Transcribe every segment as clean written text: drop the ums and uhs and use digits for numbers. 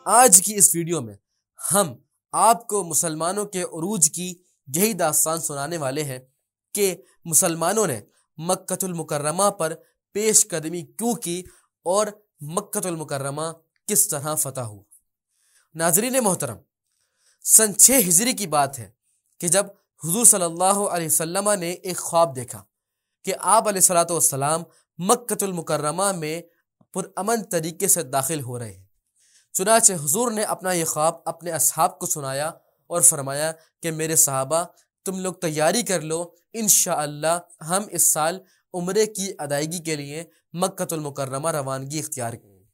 آج کی اس ویڈیو میں ہم آپ کو مسلمانوں کے عروج کی یہی داستان سنانے والے ہیں کہ مسلمانوں نے مکہ المکرمہ پر پیش قدمی کیوں کی اور مکہ المکرمہ کس طرح فتح ہوا۔ ناظرین محترم، سن 6 ہجری کی بات ہے کہ جب حضور صلی اللہ علیہ وسلم نے ایک خواب دیکھا کہ آپ علیہ الصلوۃ والسلام مکہ المکرمہ میں پرامن طریقے سے داخل ہو رہے ہیں۔ چنانچہ حضور نے اپنا یہ خواب اپنے اصحاب کو سنایا اور فرمایا کہ میرے صحابہ، تم لوگ تیاری کر لو، انشاءاللہ ہم اس سال عمرے کی ادائیگی کے لیے مکہ المکرمہ روانگی اختیار کریں گے۔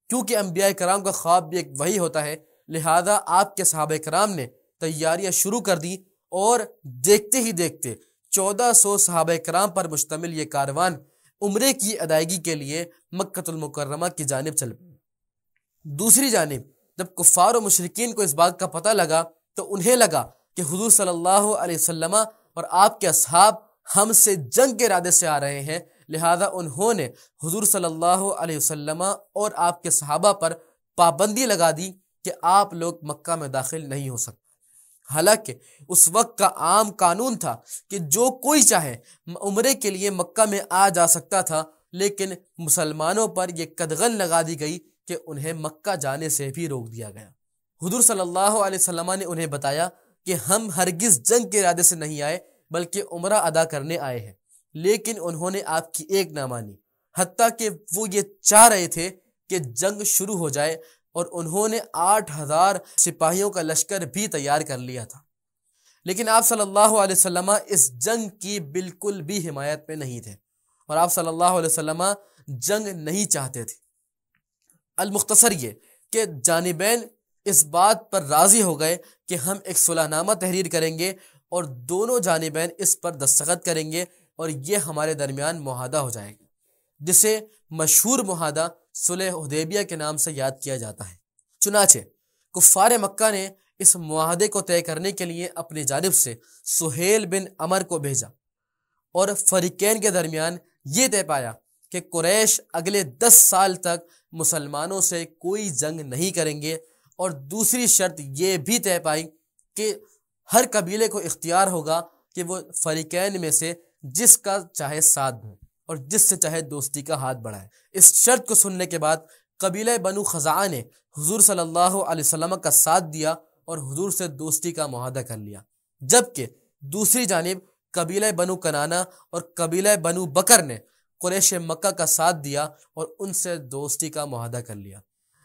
کیونکہ انبیاء کرام کا خواب بھی ایک وحی ہوتا ہے، لہذا آپ کے صحابہ کرام نے تیاریاں شروع کر دی اور دیکھتے ہی دیکھتے 1400 صحابہ کرام پر مشتمل یہ کاروان عمرے کی ادائیگی کے لیے مکہ المکرمہ کی جانب چل پڑے۔ دوسری جانب جب کفار و مشرکین کو اس بات کا پتہ لگا تو انہیں لگا کہ حضور صلی اللہ علیہ وسلم اور آپ کے اصحاب ہم سے جنگ کے ارادے سے آ رہے ہیں، لہذا انہوں نے حضور صلی اللہ علیہ وسلم اور آپ کے صحابہ پر پابندی لگا دی کہ آپ لوگ مکہ میں داخل نہیں ہو سکتے۔ حالانکہ اس وقت کا عام قانون تھا کہ جو کوئی چاہے عمرے کے لیے مکہ میں آ جا سکتا تھا، لیکن مسلمانوں پر یہ قدغن لگا دی گئی کہ انہیں مکہ جانے سے بھی روک دیا گیا۔ حضور صلی اللہ علیہ وسلم نے انہیں بتایا کہ ہم ہرگز جنگ کے ارادے سے نہیں آئے بلکہ عمرہ ادا کرنے آئے ہیں، لیکن انہوں نے آپ کی ایک نہ مانی، حتیٰ کہ وہ یہ چاہ رہے تھے کہ جنگ شروع ہو جائے، اور انہوں نے 8000 سپاہیوں کا لشکر بھی تیار کر لیا تھا۔ لیکن آپ صلی اللہ علیہ وسلم اس جنگ کی بالکل بھی حمایت میں نہیں تھے، اور آپ صلی اللہ علیہ وسلم جنگ نہیں چاہتے تھے۔ المختصر یہ کہ جانبین اس بات پر راضی ہو گئے کہ ہم ایک صلح نامہ تحریر کریں گے اور دونوں جانبین اس پر دستخط کریں گے اور یہ ہمارے درمیان معاہدہ ہو جائے گا، جسے مشہور معاہدہ صلح حدیبیہ کے نام سے یاد کیا جاتا ہے۔ چنانچہ کفار مکہ نے اس معاہدے کو طے کرنے کے لیے اپنی جانب سے سہیل بن عمر کو بھیجا، اور فریقین کے درمیان یہ طے پایا کہ قریش اگلے 10 سال تک مسلمانوں سے کوئی جنگ نہیں کریں گے، اور دوسری شرط یہ بھی طے پائی کہ ہر قبیلے کو اختیار ہوگا کہ وہ فریقین میں سے جس کا چاہے ساتھ دیں اور جس سے چاہے دوستی کا ہاتھ بڑھائے۔ اس شرط کو سننے کے بعد قبیلہ بنو خزاعہ نے حضور صلی اللہ علیہ وسلم کا ساتھ دیا اور حضور سے دوستی کا معاہدہ کر لیا، جبکہ دوسری جانب قبیلہ بنو کنانہ اور قبیلہ بنو بکر نے قریش مکہ کا ساتھ دیا اور ان سے دوستی کا معاہدہ کر لیا۔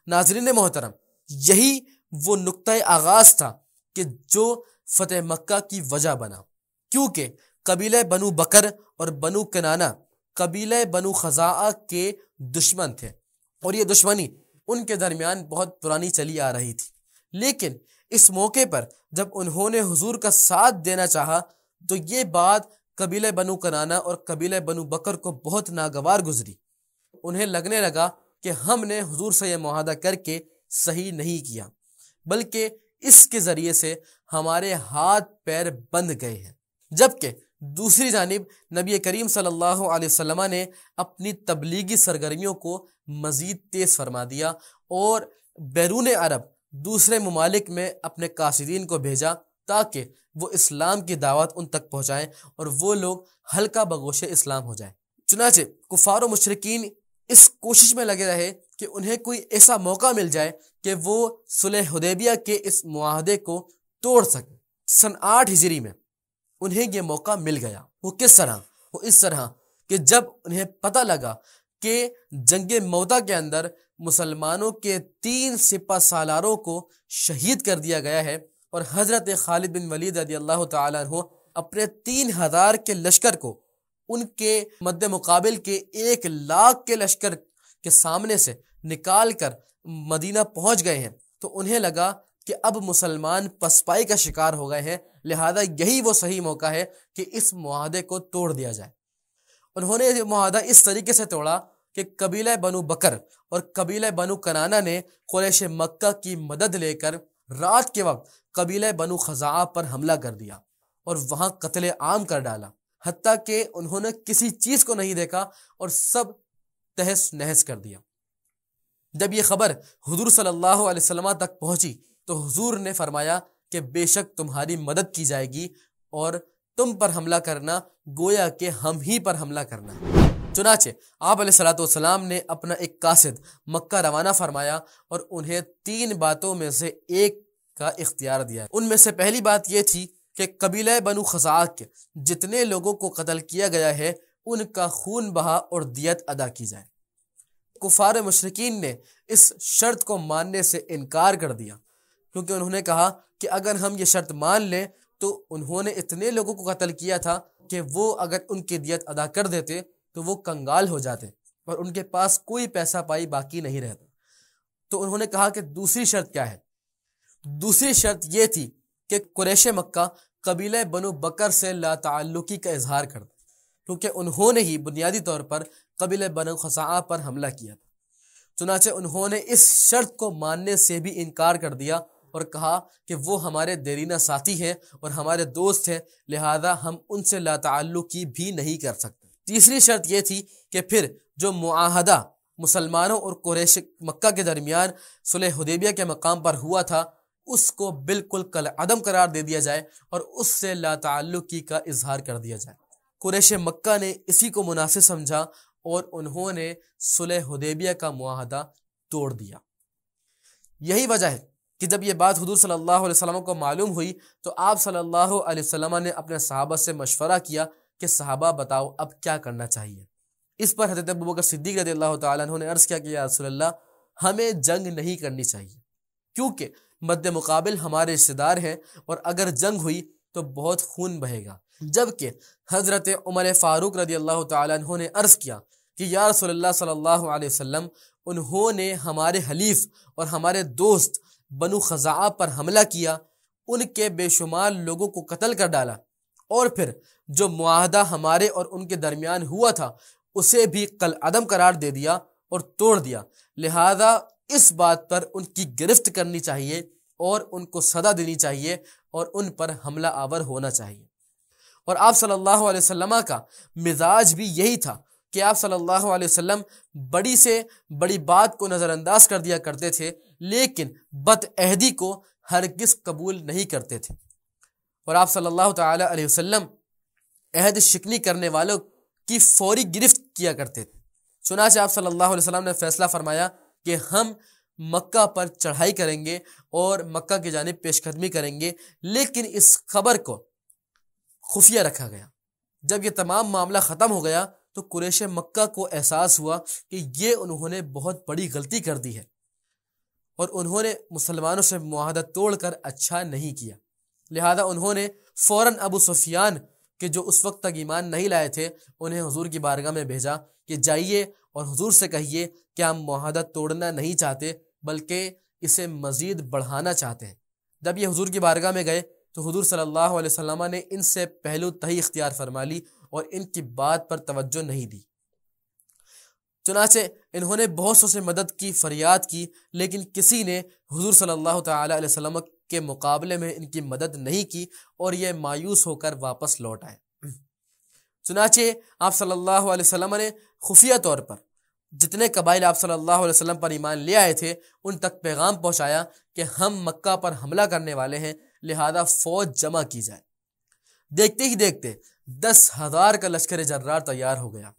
ناظرین محترم، یہی وہ نقطہ آغاز تھا کہ جو فتح مکہ کی وجہ بنا، کیونکہ قبیلہ بنو بکر اور بنو کنانہ قبیلہ بنو خزاعہ کے دشمن تھے، اور یہ دشمنی ان کے درمیان بہت پرانی چلی آ رہی تھی۔ لیکن اس موقع پر جب انہوں نے حضور کا ساتھ دینا چاہا تو یہ بات قبیلہ بنو کنانہ اور قبیلہ بنو بکر کو بہت ناگوار گزری۔ انہیں لگنے لگا کہ ہم نے حضور سے یہ معاہدہ کر کے صحیح نہیں کیا، بلکہ اس کے ذریعے سے ہمارے ہاتھ پیر بند گئے ہیں۔ جبکہ دوسری جانب نبی کریم صلی اللہ علیہ وسلم نے اپنی تبلیغی سرگرمیوں کو مزید تیز فرما دیا اور بیرون عرب دوسرے ممالک میں اپنے قاصدین کو بھیجا تاکہ وہ اسلام کی دعوت ان تک پہنچائیں اور وہ لوگ حلقہ بگوش اسلام ہو جائیں۔ چنانچہ کفار و مشرکین اس کوشش میں لگے رہے کہ انہیں کوئی ایسا موقع مل جائے کہ وہ صلح حدیبیہ کے اس معاہدے کو توڑ سکیں۔ سن 8 ہجری میں انہیں یہ موقع مل گیا۔ وہ کس طرح؟ وہ اس طرح کہ جب انہیں پتہ لگا کہ جنگ موتا کے اندر مسلمانوں کے 3 سپہ سالاروں کو شہید کر دیا گیا ہے، اور حضرت خالد بن ولید رضی اللہ تعالیٰ عنہ اپنے 3000 کے لشکر کو ان کے مد مقابل کے 1,00,000 کے لشکر کے سامنے سے نکال کر مدینہ پہنچ گئے ہیں، تو انہیں لگا کہ اب مسلمان پسپائی کا شکار ہو گئے ہیں، لہذا یہی وہ صحیح موقع ہے کہ اس معاہدے کو توڑ دیا جائے۔ انہوں نے یہ معاہدہ اس طریقے سے توڑا کہ قبیلہ بنو بکر اور قبیلہ بنو کنانہ نے قریش مکہ کی مدد لے کر رات کے وقت قبیلہ بنو خزاعہ پر حملہ کر دیا اور وہاں قتل عام کر ڈالا، حتیٰ کہ انہوں نے کسی چیز کو نہیں دیکھا اور سب تہس نہس کر دیا۔ جب یہ خبر حضور صلی اللہ علیہ وسلم تک پہنچی تو حضور نے فرمایا کہ بے شک تمہاری مدد کی جائے گی اور تم پر حملہ کرنا گویا کہ ہم ہی پر حملہ کرنا ہے۔ چنانچہ آپ علیہ الصلوۃ والسلام نے اپنا ایک قاصد مکہ روانہ فرمایا اور انہیں 3 باتوں میں سے ایک کا اختیار دیا۔ ان میں سے پہلی بات یہ تھی کہ قبیلہ بنو خزاعہ کے جتنے لوگوں کو قتل کیا گیا ہے ان کا خون بہا اور دیت ادا کی جائے۔ کفار مشرکین نے اس شرط کو ماننے سے انکار کر دیا، کیونکہ انہوں نے کہا کہ اگر ہم یہ شرط مان لیں تو انہوں نے اتنے لوگوں کو قتل کیا تھا کہ وہ اگر ان کی دیت ادا کر دیتے تو وہ کنگال ہو جاتے اور ان کے پاس کوئی پیسہ پائی باقی نہیں رہتا۔ تو انہوں نے کہا کہ دوسری شرط کیا ہے؟ دوسری شرط یہ تھی کہ قریش مکہ قبیلہ بنو بکر سے لا تعلقی کا اظہار کر دے، کیونکہ انہوں نے ہی بنیادی طور پر قبیلہ بنو خزاعہ پر حملہ کیا تھا۔ چنانچہ انہوں نے اس شرط کو ماننے سے بھی انکار کر دیا اور کہا کہ وہ ہمارے دیرینہ ساتھی ہیں اور ہمارے دوست ہیں، لہذا ہم ان سے لا تعلقی بھی نہیں کر سکتے۔ تیسری شرط یہ تھی کہ پھر جو معاہدہ مسلمانوں اور قریش مکہ کے درمیان صلح حدیبیہ کے مقام پر ہوا تھا اس کو بالکل کالعدم قرار دے دیا جائے اور اس سے لا تعلقی کا اظہار کر دیا جائے۔ قریش مکہ نے اسی کو مناسب سمجھا اور انہوں نے صلح حدیبیہ کا معاہدہ توڑ دیا۔ یہی وجہ ہے کہ جب یہ بات حضور صلی اللہ علیہ وسلم کو معلوم ہوئی تو آپ صلی اللہ علیہ وسلم نے اپنے صحابہ سے مشورہ کیا کہ صحابہ بتاؤ اب کیا کرنا چاہیے۔ اس پر حضرت ابوبکر صدیق رضی اللہ تعالیٰ عنہ نے عرض کیا کہ یا رسول اللہ ہمیں جنگ نہیں کرنی چاہیے، کیونکہ مد مقابل ہمارے رشتہ دار ہیں اور اگر جنگ ہوئی تو بہت خون بہے گا۔ جبکہ حضرت عمر فاروق رضی اللہ تعالیٰ عنہ نے عرض کیا کہ یا رسول اللہ صلی اللہ علیہ وسلم انہوں نے ہمارے حلیف اور ہمارے دوست بنو خزاعہ پر حملہ کیا، ان کے بے شمار لوگوں کو قتل کر ڈالا اور پھر جو معاہدہ ہمارے اور ان کے درمیان ہوا تھا اسے بھی کالعدم قرار دے دیا اور توڑ دیا، لہذا اس بات پر ان کی گرفت کرنی چاہیے اور ان کو سزا دینی چاہیے اور ان پر حملہ آور ہونا چاہیے۔ اور آپ صلی اللہ علیہ وسلم کا مزاج بھی یہی تھا کہ آپ صلی اللہ علیہ وسلم بڑی سے بڑی بات کو نظر انداز کر دیا کرتے تھے لیکن بد عہدی کو ہرگز قبول نہیں کرتے تھے، اور آپ صلی اللہ تعالی علیہ وسلم عہد شکنی کرنے والوں کی فوری گرفت کیا کرتے تھے۔ چنانچہ آپ صلی اللہ علیہ وسلم نے فیصلہ فرمایا کہ ہم مکہ پر چڑھائی کریں گے اور مکہ کی جانب پیش قدمی کریں گے، لیکن اس خبر کو خفیہ رکھا گیا۔ جب یہ تمام معاملہ ختم ہو گیا تو قریش مکہ کو احساس ہوا کہ یہ انہوں نے بہت بڑی غلطی کر دی ہے اور انہوں نے مسلمانوں سے معاہدہ توڑ کر اچھا نہیں کیا، لہذا انہوں نے فوراً ابو سفیان کہ جو اس وقت تک ایمان نہیں لائے تھے انہیں حضور کی بارگاہ میں بھیجا کہ جائیے اور حضور سے کہیے کہ ہم معاہدہ توڑنا نہیں چاہتے بلکہ اسے مزید بڑھانا چاہتے ہیں۔ جب یہ حضور کی بارگاہ میں گئے تو حضور صلی اللہ علیہ وسلم نے ان سے پہلو تہی اختیار فرما لی اور ان کی بات پر توجہ نہیں دی۔ چنانچہ انہوں نے بہت سو سے مدد کی فریاد کی لیکن کسی نے حضور صلی اللہ تعالی علیہ وسلم کے مقابلے میں ان کی مدد نہیں کی اور یہ مایوس ہو کر واپس لوٹ آئے۔ چنانچہ آپ صلی اللہ علیہ وسلم نے خفیہ طور پر جتنے قبائل آپ صلی اللہ علیہ وسلم پر ایمان لے آئے تھے ان تک پیغام پہنچایا کہ ہم مکہ پر حملہ کرنے والے ہیں، لہذا فوج جمع کی جائے۔ دیکھتے ہی دیکھتے 10,000 کا لشکر جرار تیار ہو گیا۔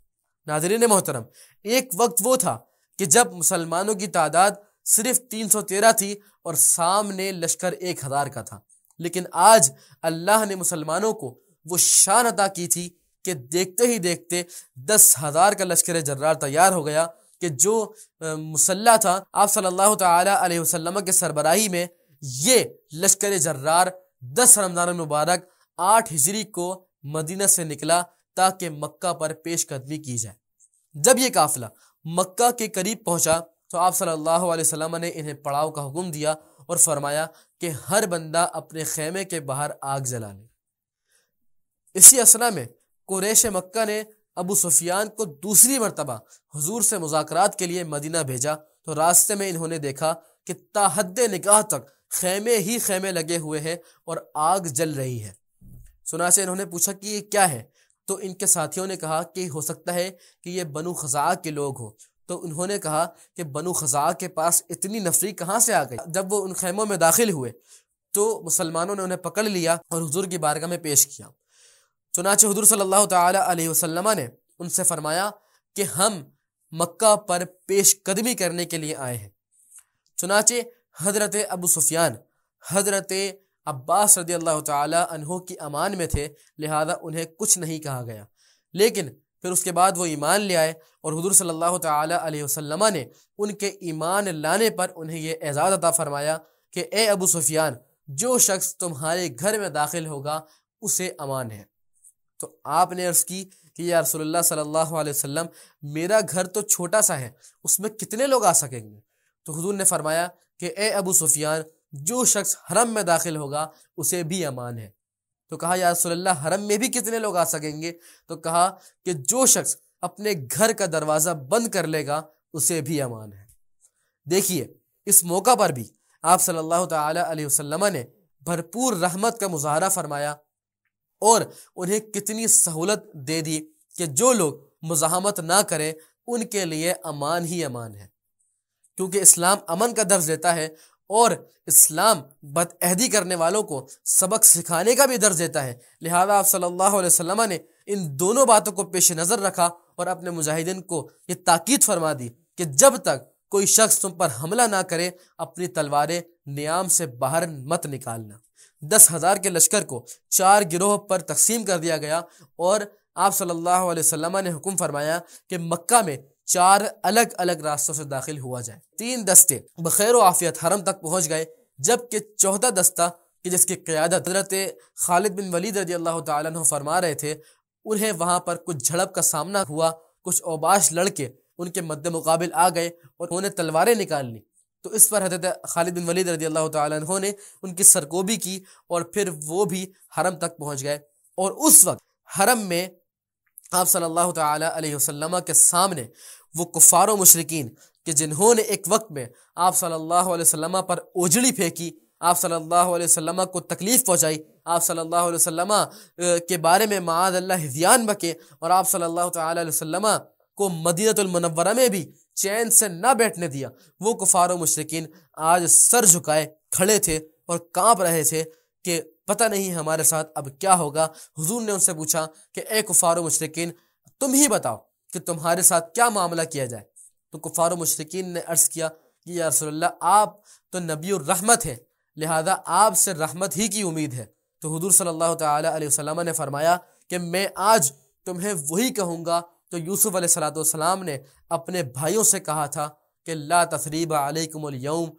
ناظرین محترم، ایک وقت وہ تھا کہ جب مسلمانوں کی تعداد صرف 313 تھی اور سامنے لشکر 1,000 کا تھا، لیکن آج اللہ نے مسلمانوں کو وہ شان عطا کی تھی کہ دیکھتے ہی دیکھتے 10,000 کا لشکر جرار تیار ہو گیا کہ جو مسلح تھا آپ صلی اللہ تعالی علیہ وسلم کے سربراہی میں یہ لشکر جرار 10 رمضان المبارک 8 ہجری کو مدینہ سے نکلا تاکہ مکہ پر پیش قدمی کی جائے۔ جب یہ قافلہ مکہ کے قریب پہنچا تو آپ صلی اللہ علیہ وسلم نے انہیں پڑاؤ کا حکم دیا اور فرمایا کہ ہر بندہ اپنے خیمے کے باہر آگ جلا لے۔ اسی اثنا میں قریش مکہ نے ابو سفیان کو دوسری مرتبہ حضور سے مذاکرات کے لیے مدینہ بھیجا تو راستے میں انہوں نے دیکھا کہ تا حد نگاہ تک خیمے ہی خیمے لگے ہوئے ہیں اور آگ جل رہی ہے۔ چنانچہ انہوں نے پوچھا کہ یہ کیا ہے، تو ان کے ساتھیوں نے کہا کہ ہو سکتا ہے کہ یہ بنو خزاعہ کے لوگ ہوں، تو انہوں نے کہا کہ بنو خزاعہ کے پاس اتنی نفری کہاں سے آ گئی؟ جب وہ ان خیموں میں داخل ہوئے تو مسلمانوں نے انہیں پکڑ لیا اور حضور کی بارگاہ میں پیش کیا۔ چنانچہ حضور صلی اللہ تعالی علیہ وسلم نے ان سے فرمایا کہ ہم مکہ پر پیش قدمی کرنے کے لیے آئے ہیں۔ چنانچہ حضرت ابو سفیان حضرت عباس رضی اللہ تعالی عنہ کی امان میں تھے، لہذا انہیں کچھ نہیں کہا گیا، لیکن پھر اس کے بعد وہ ایمان لے آئے اور حضور صلی اللہ تعالی علیہ وسلم نے ان کے ایمان لانے پر انہیں یہ اعزاز عطا فرمایا کہ اے ابو سفیان، جو شخص تمہارے گھر میں داخل ہوگا اسے امان ہے۔ تو آپ نے عرض کی کہ یا رسول اللہ صلی اللہ علیہ وسلم، میرا گھر تو چھوٹا سا ہے، اس میں کتنے لوگ آ سکیں گے؟ تو حضور نے فرمایا کہ اے ابو سفیان، جو شخص حرم میں داخل ہوگا اسے بھی امان ہے۔ تو کہا یا رسول اللہ، حرم میں بھی کتنے لوگ آ سکیں گے؟ تو کہا کہ جو شخص اپنے گھر کا دروازہ بند کر لے گا اسے بھی امان ہے۔ دیکھیے، اس موقع پر بھی آپ صلی اللہ تعالی علیہ وسلم نے بھرپور رحمت کا مظاہرہ فرمایا اور انہیں کتنی سہولت دے دی کہ جو لوگ مزاحمت نہ کریں ان کے لیے امان ہی امان ہے، کیونکہ اسلام امن کا درس دیتا ہے اور اسلام بدعہدی کرنے والوں کو سبق سکھانے کا بھی درس دیتا ہے۔ لہذا آپ صلی اللہ علیہ وسلم نے ان دونوں باتوں کو پیش نظر رکھا اور اپنے مجاہدین کو یہ تاکید فرما دی کہ جب تک کوئی شخص تم پر حملہ نہ کرے اپنی تلواریں نیام سے باہر مت نکالنا۔ 10,000 کے لشکر کو 4 گروہ پر تقسیم کر دیا گیا اور آپ صلی اللہ علیہ وسلم نے حکم فرمایا کہ مکہ میں 4 الگ الگ راستوں سے داخل ہوا جائے۔ 3 دستے بخیر و عافیت حرم تک پہنچ گئے، جبکہ 14 دستہ کہ جس کی قیادت حضرت خالد بن ولید رضی اللہ تعالیٰ عنہ فرما رہے تھے، انہیں وہاں پر کچھ جھڑپ کا سامنا ہوا۔ کچھ اوباش لڑکے ان کے مد مقابل آ گئے اور انہوں نے تلواریں نکال لی، تو اس پر حضرت خالد بن ولید رضی اللہ تعالیٰ عنہ نے ان کی سرکوبی کی اور پھر وہ بھی حرم تک پہنچ گئے۔ اور اس وقت حرم میں آپ صلی اللہ تعالی علیہ وسلم کے سامنے وہ کفار و مشرکین کہ جنہوں نے ایک وقت میں آپ صلی اللہ علیہ وسلم پر اوجڑی پھینکی، آپ صلی اللہ علیہ وسلم کو تکلیف پہنچائی، آپ صلی اللہ علیہ وسلم کے بارے میں معاذ اللہ ہذیان بکے اور آپ صلی اللہ تعالی علیہ وسلم کو مدینہ المنورہ میں بھی چین سے نہ بیٹھنے دیا، وہ کفار و مشرکین آج سر جھکائے کھڑے تھے اور کانپ رہے تھے کہ پتہ نہیں ہمارے ساتھ اب کیا ہوگا۔ حضور نے ان سے پوچھا کہ اے کفار و مشرکین، تم ہی بتاؤ کہ تمہارے ساتھ کیا معاملہ کیا جائے؟ تو کفار و مشرکین نے عرض کیا کہ یا رسول اللہ، آپ تو نبی الرحمت ہیں، لہذا آپ سے رحمت ہی کی امید ہے۔ تو حضور صلی اللہ تعالی علیہ وسلم نے فرمایا کہ میں آج تمہیں وہی کہوں گا تو یوسف علیہ السلام نے اپنے بھائیوں سے کہا تھا کہ لا تثریب علیکم اليوم،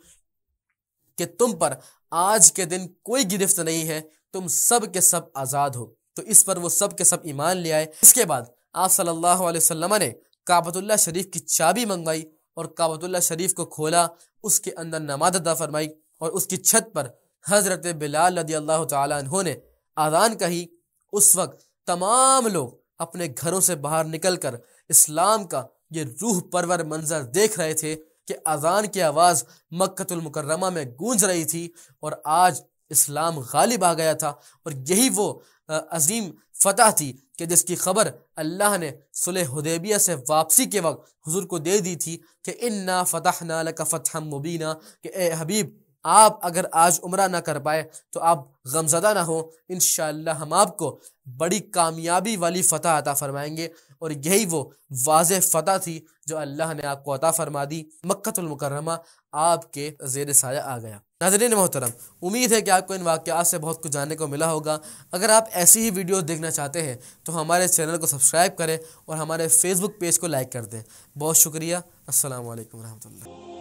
کہ تم پر آج کے دن کوئی گرفت نہیں ہے، تم سب کے سب آزاد ہو۔ تو اس پر وہ سب کے سب ایمان لے آئے۔ اس کے بعد آپ صلی اللہ علیہ وسلم نے کعبۃ اللہ شریف کی چابی منگوائی اور کعبۃ اللہ شریف کو کھولا، اس کے اندر نماز ادا فرمائی اور اس کی چھت پر حضرت بلال رضی اللہ تعالی عنہ نے اذان کہی۔ اس وقت تمام لوگ اپنے گھروں سے باہر نکل کر اسلام کا یہ روح پرور منظر دیکھ رہے تھے کہ اذان کی آواز مکہ المکرمہ میں گونج رہی تھی اور آج اسلام غالب آ گیا تھا، اور یہی وہ عظیم فتح تھی کہ جس کی خبر اللہ نے صلح حدیبیہ سے واپسی کے وقت حضور کو دے دی تھی کہ انا فتحنا لک فتحا مبینا، کہ اے حبیب آپ اگر آج عمرہ نہ کر پائے تو آپ غمزدہ نہ ہو، انشاءاللہ ہم آپ کو بڑی کامیابی والی فتح عطا فرمائیں گے۔ اور یہی وہ واضح فتح تھی جو اللہ نے آپ کو عطا فرما دی۔ مکہ المکرمہ آپ کے زیر سایہ آ گیا۔ ناظرین محترم، امید ہے کہ آپ کو ان واقعات سے بہت کچھ جاننے کو ملا ہوگا۔ اگر آپ ایسی ہی ویڈیوز دیکھنا چاہتے ہیں تو ہمارے چینل کو سبسکرائب کریں اور ہمارے فیس بک پیج کو لائک کر دیں۔ بہت شکریہ۔ السلام علیکم ورحمۃ اللہ۔